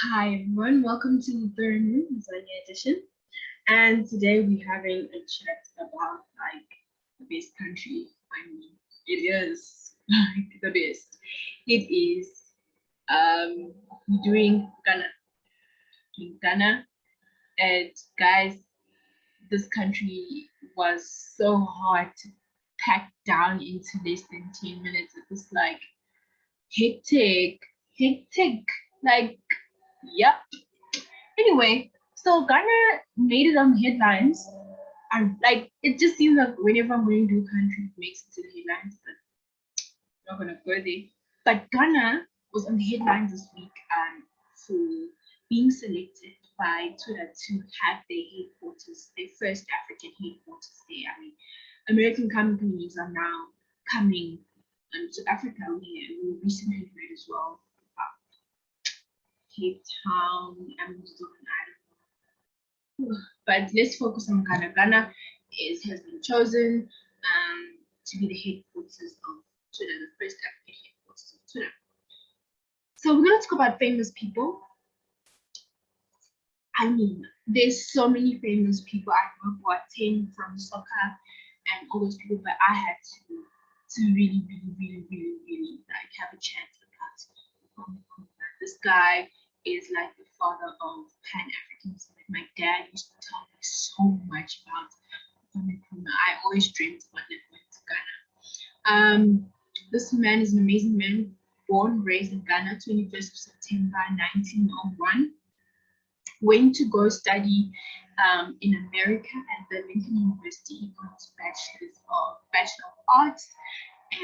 Hi everyone, welcome to the third AZANIA edition. And today we're having a chat about like the best country. I mean, it is like the best. It is we're doing Ghana. In Ghana. And guys, this country was so hard to pack down into less than 10 minutes. It was like hectic, hectic. Like, yep. Anyway, so Ghana made it on the headlines. And like it just seems like whenever I'm going to do country, it makes it to the headlines, but I'm not gonna go there. But Ghana was on the headlines this week for being selected by Twitter to have their headquarters, their first African headquarters there. I mean, American companies are now coming to Africa. We recently heard as well about Cape Town, but let's focus on Ghana. Ghana has been chosen to be the headquarters of Twitter, the first African headquarters of Twitter. So we're going to talk about famous people. I mean, there's so many famous people. I know who attend from soccer and all those people, but I had to really like have a chat about this guy is like the father of Pan-Africanism. Like my dad used to tell me so much about Nkwame Nkrumah. I always dreamed about going to Ghana. This man is an amazing man, born, raised in Ghana, 21st of September 1901. Went to go study in America at the Lincoln University. He got his Bachelor of Arts,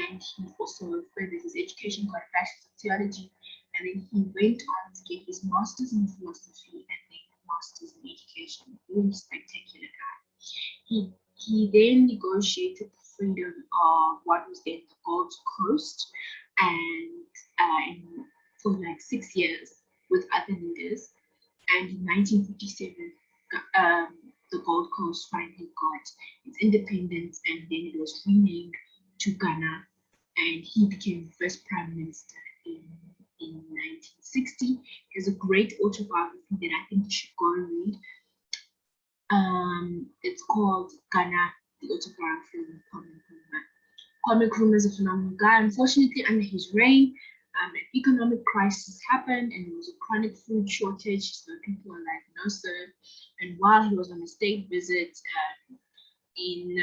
and he also furthered his education, got a Bachelor of Theology, and then he went on to get his Master's in Philosophy and then a Master's in Education. Really spectacular guy. He then negotiated the freedom of what was then the Gold Coast, and for like 6 years with other leaders. And in 1957, the Gold Coast finally got its independence, and then it was renamed to Ghana, and he became the first prime minister in 1960. There's a great autobiography that I think you should go and read. It's called Ghana, the autobiography of Nkwame Nkrumah. Nkwame Nkrumah is a phenomenal guy. Unfortunately, under his reign, an economic crisis happened, and there was a chronic food shortage, so people were like, no sir. And while he was on a state visit in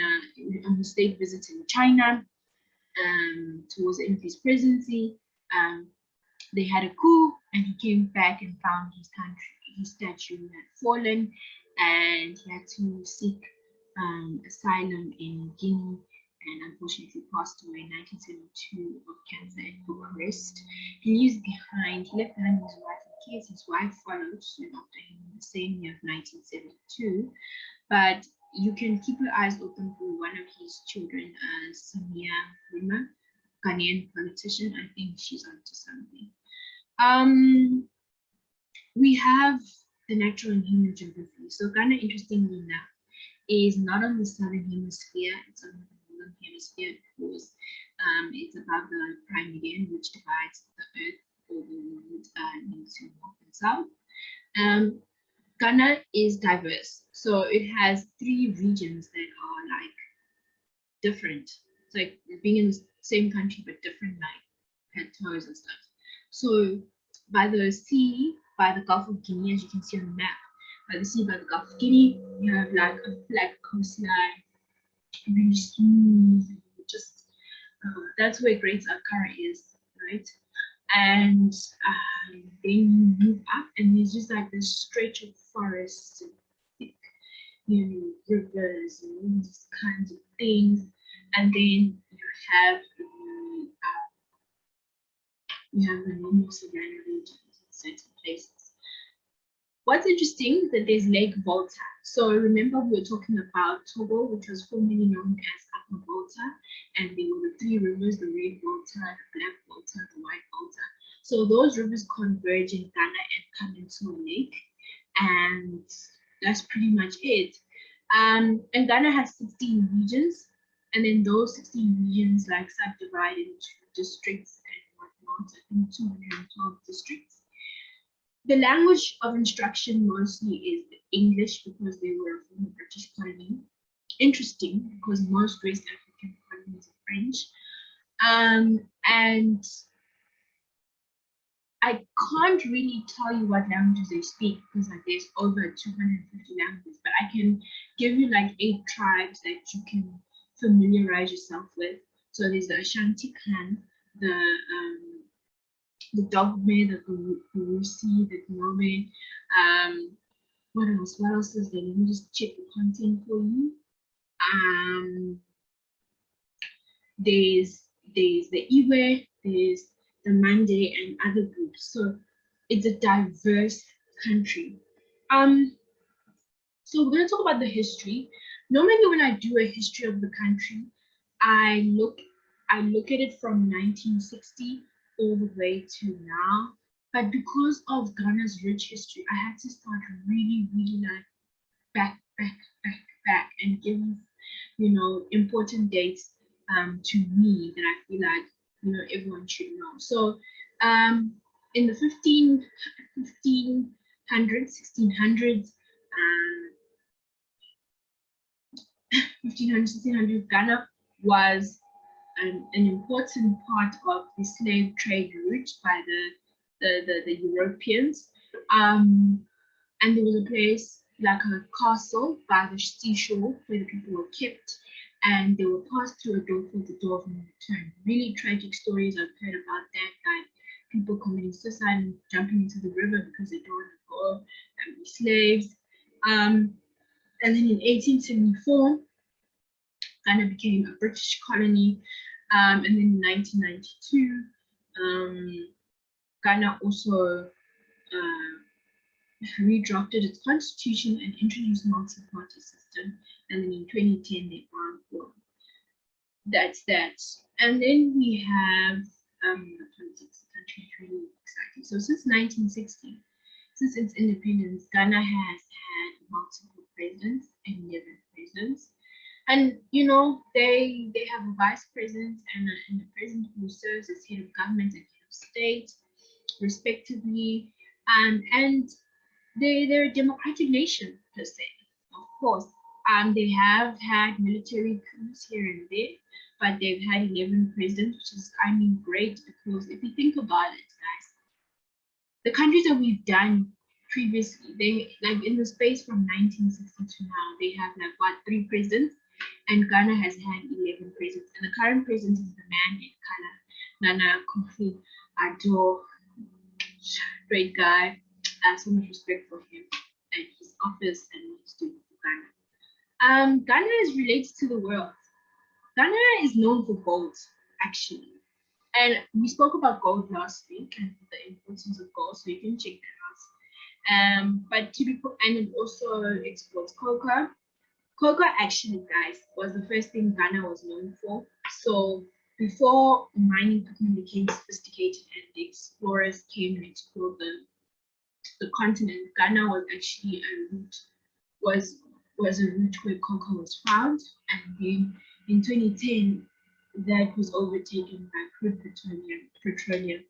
China, towards the end of his presidency, they had a coup, and he came back and found his statue had fallen, and he had to seek asylum in Guinea, and unfortunately passed away in 1972 of cancer at Bucharest. He left behind his wife and kids. His wife followed soon after him in the same year of 1972. But you can keep your eyes open for one of his children, Samia Rima, Ghanaian politician. I think she's onto something. We have the natural and human geography. So Ghana, interestingly enough, is not on the southern hemisphere, it's on the northern hemisphere, because it's above the prime meridian, which divides the earth or the world into north and south. Ghana is diverse, so it has 3 regions that are like different. It's like being in the same country but different like plateaus and stuff. So by the sea, by the Gulf of Guinea, as you can see on the map, by the sea, by the Gulf of Guinea, you have like a flat coastline, really smooth, just that's where Great Akara is, right? And then you move up, and there's just like this stretch of forests and thick, rivers and all these kinds of things. And then you have the normal savanna regions in certain places. What's interesting is that there's Lake Volta. So remember we were talking about Togo, which was formerly known as Upper Volta, and there were the 3 rivers, the Red Volta, the Black Volta, the White Volta. So those rivers converge in Ghana and come into a lake, and that's pretty much it. And Ghana has 16 regions, and then those 16 regions like subdivide into districts and whatnot. I think 212 districts. The language of instruction mostly is English because they were from the British colony. Interesting because most West African colonies are French. And I can't really tell you what languages they speak because like there's over 250 languages, but I can give you like 8 tribes that you can familiarize yourself with. So there's the Ashanti clan, the Dogme, the Gurusi, the Gnobe. What else? What else is there? Let me just check the content for you. There's the Iwe, there's the Mande and other groups. So it's a diverse country. So we're gonna talk about the history. Normally when I do a history of the country, I look at it from 1960 all the way to now. But because of Ghana's rich history, I had to start really, really like back and give, you know, important dates to me that I feel like, you know, everyone should know. So in the 1600s, 1600s, Ghana was an important part of the slave trade route by the Europeans. And there was a place like a castle by the seashore where the people were kept, and they were passed through a door called the door of no return. Really tragic stories I've heard about that, like people committing suicide and jumping into the river because they don't want to go and be slaves. And then in 1874, Ghana became a British colony. And then in 1992, Ghana also redrafted its constitution and introduced multi-party system. And then in 2010, they found one. That's that. And then we have the politics. The country is really exciting. So since 1960, since its independence, Ghana has had multiple presidents, 11 presidents. And you know, they have a vice president and a president who serves as head of government and head of state, respectively. And they're a democratic nation per se, of course. They have had military coups here and there, but they've had 11 presidents, which is, I mean, great, because if you think about it, guys, the countries that we've done previously, they like in the space from 1960 to now, they have like what, 3 presidents, and Ghana has had 11 presidents, and the current president is the man in color, Nana Akufo-Addo. Great guy. I have so much respect for him and his office and what he's doing for Ghana. Ghana is related to the world. Ghana is known for gold, actually. And we spoke about gold last week and the importance of gold, so you can check that out. But typical, and it also exports cocoa. Cocoa, actually, guys, was the first thing Ghana was known for. So before mining equipment became sophisticated and the explorers came and explored the continent, Ghana was actually a route, was a route where cocoa was found, and then in 2010 that was overtaken by crude petroleum.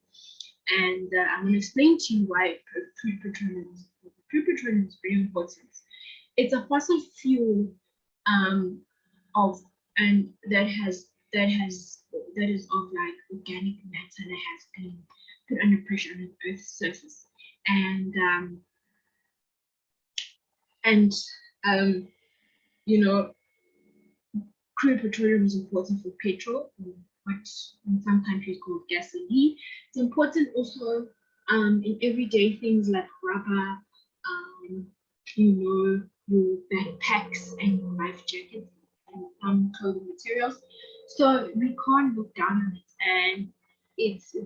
And I'm going to explain to you why crude petroleum is important. Crude petroleum is very important. It's a fossil fuel that is of like organic matter that has been put under pressure on the Earth's surface. And you know, crude petroleum is important for petrol, what in some countries called gasoline. It's important also in everyday things like rubber, you know, your backpacks and your life jackets and some clothing materials. So we can't look down on it, and it's a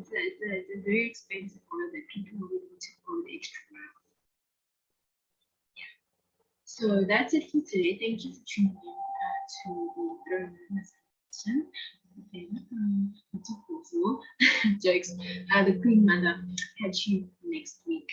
very expensive oil that people are willing to go the extra mile. So that's it for today. Thank you for tuning in to the Throne session. Jokes. The Queen Mother. Catch you next week.